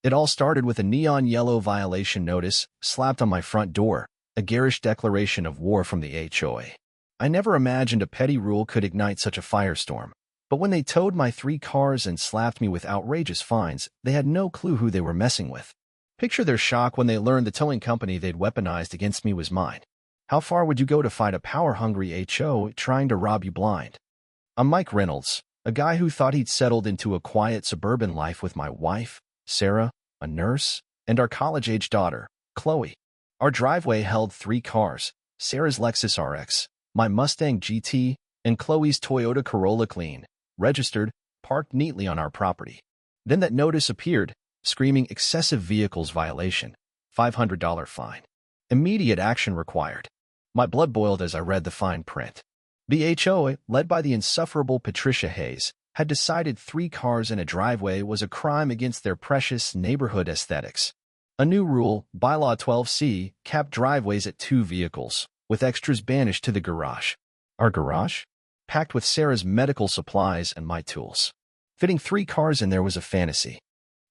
It all started with a neon yellow violation notice slapped on my front door, a garish declaration of war from the HOA. I never imagined a petty rule could ignite such a firestorm. But when they towed my 3 cars and slapped me with outrageous fines, they had no clue who they were messing with. Picture their shock when they learned the towing company they'd weaponized against me was mine. How far would you go to fight a power-hungry HO trying to rob you blind? I'm Mike Reynolds, a guy who thought he'd settled into a quiet suburban life with my wife, Sarah, a nurse, and our college-age daughter, Chloe. Our driveway held 3 cars, Sarah's Lexus RX, my Mustang GT, and Chloe's Toyota Corolla Clean, registered, parked neatly on our property. Then that notice appeared, screaming excessive vehicles violation, $500 fine. Immediate action required. My blood boiled as I read the fine print. The HOA, led by the insufferable Patricia Hayes, had decided 3 cars in a driveway was a crime against their precious neighborhood aesthetics. A new rule, Bylaw 12C, capped driveways at 2 vehicles, with extras banished to the garage. Our garage? Packed with Sarah's medical supplies and my tools. Fitting 3 cars in there was a fantasy.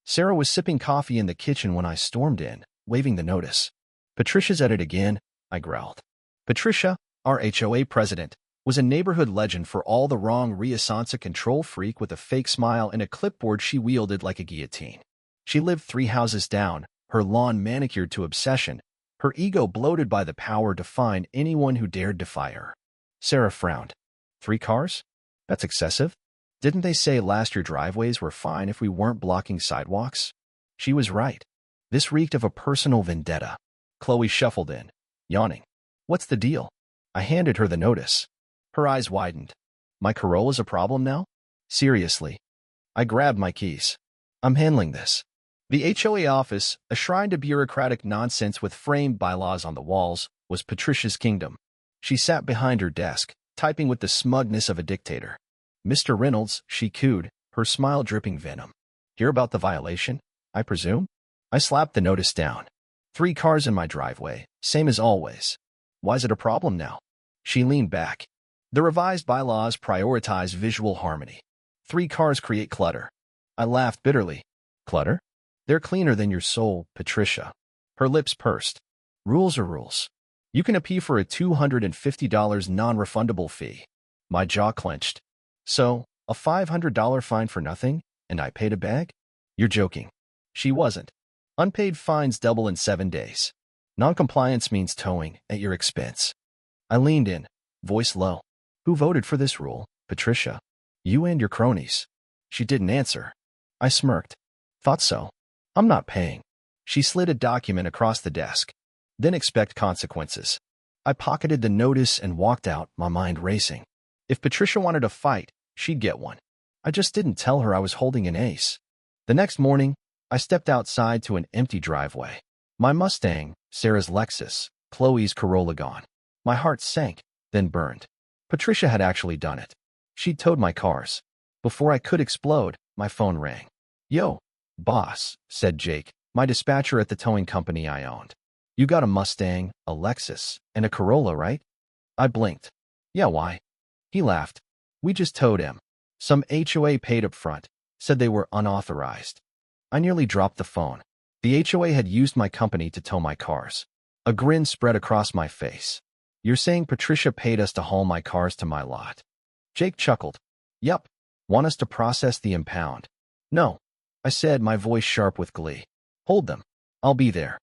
Sarah was sipping coffee in the kitchen when I stormed in, waving the notice. "Patricia's at it again," I growled. Patricia, our HOA president, was a neighborhood legend for all the wrong renaissance control freak with a fake smile and a clipboard she wielded like a guillotine. She lived 3 houses down, her lawn manicured to obsession, her ego bloated by the power to fine anyone who dared defy her. Sarah frowned. 3 cars? That's excessive. Didn't they say last year driveways were fine if we weren't blocking sidewalks? She was right. This reeked of a personal vendetta. Chloe shuffled in, yawning. "What's the deal?" I handed her the notice. Her eyes widened. "My Corolla's a problem now?" "Seriously." I grabbed my keys. "I'm handling this." The HOA office, a shrine to bureaucratic nonsense with framed bylaws on the walls, was Patricia's kingdom. She sat behind her desk, typing with the smugness of a dictator. "Mr. Reynolds," she cooed, her smile dripping venom. "Hear about the violation, I presume?" I slapped the notice down. 3 cars in my driveway, same as always. Why's it a problem now? She leaned back. The revised bylaws prioritize visual harmony. 3 cars create clutter. I laughed bitterly. Clutter? They're cleaner than your soul, Patricia. Her lips pursed. Rules are rules. You can appeal for a $250 non-refundable fee. My jaw clenched. So, a $500 fine for nothing, and I paid a bag? You're joking. She wasn't. Unpaid fines double in 7 days. Non-compliance means towing at your expense. I leaned in, voice low. Who voted for this rule, Patricia? You and your cronies. She didn't answer. I smirked. Thought so. I'm not paying. She slid a document across the desk. Then expect consequences. I pocketed the notice and walked out, my mind racing. If Patricia wanted a fight, she'd get one. I just didn't tell her I was holding an ace. The next morning, I stepped outside to an empty driveway. My Mustang, Sarah's Lexus, Chloe's Corolla gone. My heart sank, then burned. Patricia had actually done it. She'd towed my cars. Before I could explode, my phone rang. "Yo, boss," said Jake, my dispatcher at the towing company I owned. "You got a Mustang, a Lexus, and a Corolla, right?" I blinked. "Yeah, why?" He laughed. "We just towed him. Some HOA paid up front, said they were unauthorized." I nearly dropped the phone. The HOA had used my company to tow my cars. A grin spread across my face. "You're saying Patricia paid us to haul my cars to my lot?" Jake chuckled. "Yup. Want us to process the impound?" "No," I said, my voice sharp with glee. "Hold them. I'll be there."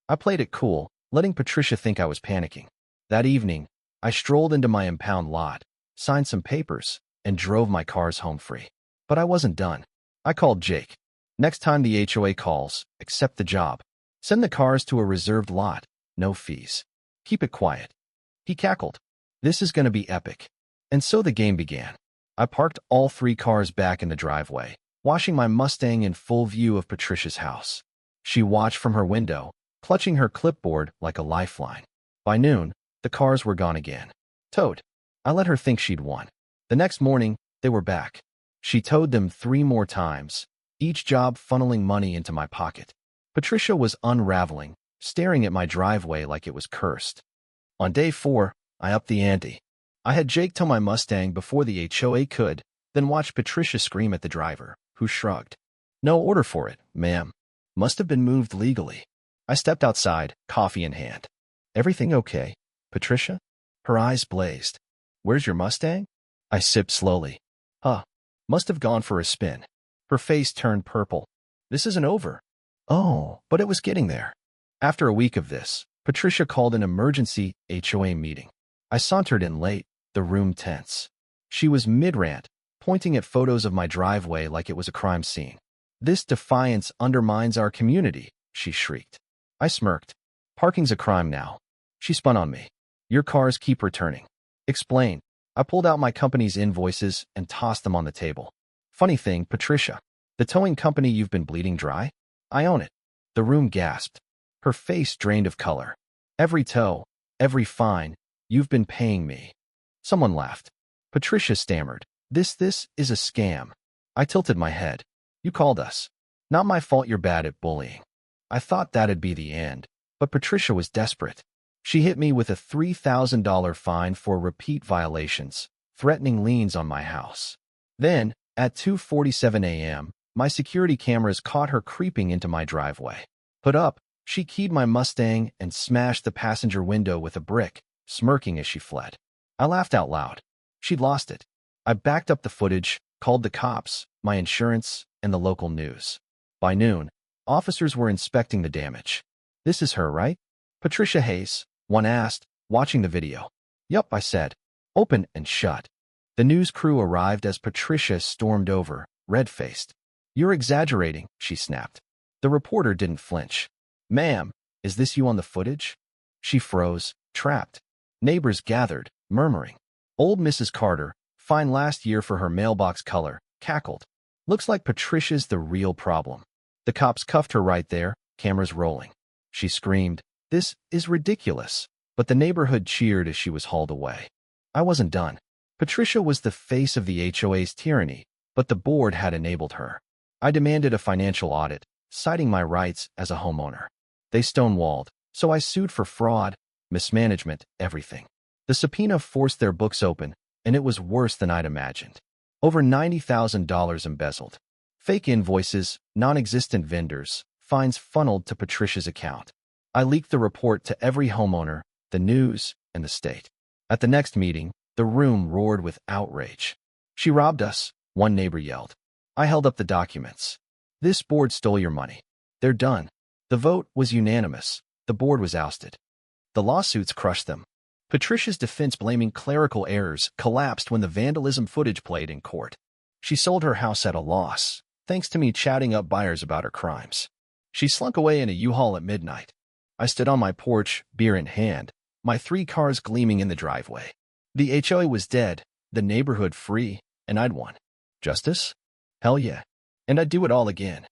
I played it cool, letting Patricia think I was panicking. That evening, I strolled into my impound lot, signed some papers, and drove my cars home free. But I wasn't done. I called Jake. "Next time the HOA calls, accept the job. Send the cars to a reserved lot, no fees. Keep it quiet." He cackled. "This is going to be epic." And so the game began. I parked all 3 cars back in the driveway, washing my Mustang in full view of Patricia's house. She watched from her window, clutching her clipboard like a lifeline. By noon, the cars were gone again. Towed. I let her think she'd won. The next morning, they were back. She towed them 3 more times, each job funneling money into my pocket. Patricia was unraveling, staring at my driveway like it was cursed. On day 4, I upped the ante. I had Jake tow my Mustang before the HOA could, then watched Patricia scream at the driver, who shrugged. "No order for it, ma'am." Must have been moved legally. I stepped outside, coffee in hand. Everything okay, Patricia? Her eyes blazed. Where's your Mustang? I sipped slowly. Huh. Must have gone for a spin. Her face turned purple. This isn't over. Oh, but it was getting there. After a week of this, Patricia called an emergency HOA meeting. I sauntered in late, the room tense. She was mid-rant, pointing at photos of my driveway like it was a crime scene. This defiance undermines our community, she shrieked. I smirked. Parking's a crime now. She spun on me. Your cars keep returning. Explain. I pulled out my company's invoices and tossed them on the table. Funny thing, Patricia. The towing company you've been bleeding dry? I own it. The room gasped. Her face drained of color. Every tow, every fine, you've been paying me. Someone laughed. Patricia stammered. This is a scam. I tilted my head. You called us. Not my fault you're bad at bullying. I thought that'd be the end, but Patricia was desperate. She hit me with a $3,000 fine for repeat violations, threatening liens on my house. Then, at 2:47 a.m., my security cameras caught her creeping into my driveway. Put up, she keyed my Mustang and smashed the passenger window with a brick, smirking as she fled. I laughed out loud. She'd lost it. I backed up the footage, called the cops, my insurance, and the local news. By noon, officers were inspecting the damage. This is her, right? Patricia Hayes, one asked, watching the video. Yup, I said. Open and shut. The news crew arrived as Patricia stormed over, red-faced. You're exaggerating, she snapped. The reporter didn't flinch. Ma'am, is this you on the footage? She froze, trapped. Neighbors gathered, murmuring. Old Mrs. Carter, fined last year for her mailbox color, cackled. Looks like Patricia's the real problem. The cops cuffed her right there, cameras rolling. She screamed, "This is ridiculous," but the neighborhood cheered as she was hauled away. I wasn't done. Patricia was the face of the HOA's tyranny, but the board had enabled her. I demanded a financial audit, citing my rights as a homeowner. They stonewalled, so I sued for fraud, mismanagement, everything. The subpoena forced their books open, and it was worse than I'd imagined. Over $90,000 embezzled. Fake invoices, non-existent vendors, fines funneled to Patricia's account. I leaked the report to every homeowner, the news, and the state. At the next meeting, the room roared with outrage. She robbed us, one neighbor yelled. I held up the documents. This board stole your money. They're done. The vote was unanimous. The board was ousted. The lawsuits crushed them. Patricia's defense blaming clerical errors collapsed when the vandalism footage played in court. She sold her house at a loss, thanks to me chatting up buyers about her crimes. She slunk away in a U-Haul at midnight. I stood on my porch, beer in hand, my 3 cars gleaming in the driveway. The HOA was dead, the neighborhood free, and I'd won. Justice? Hell yeah. And I'd do it all again.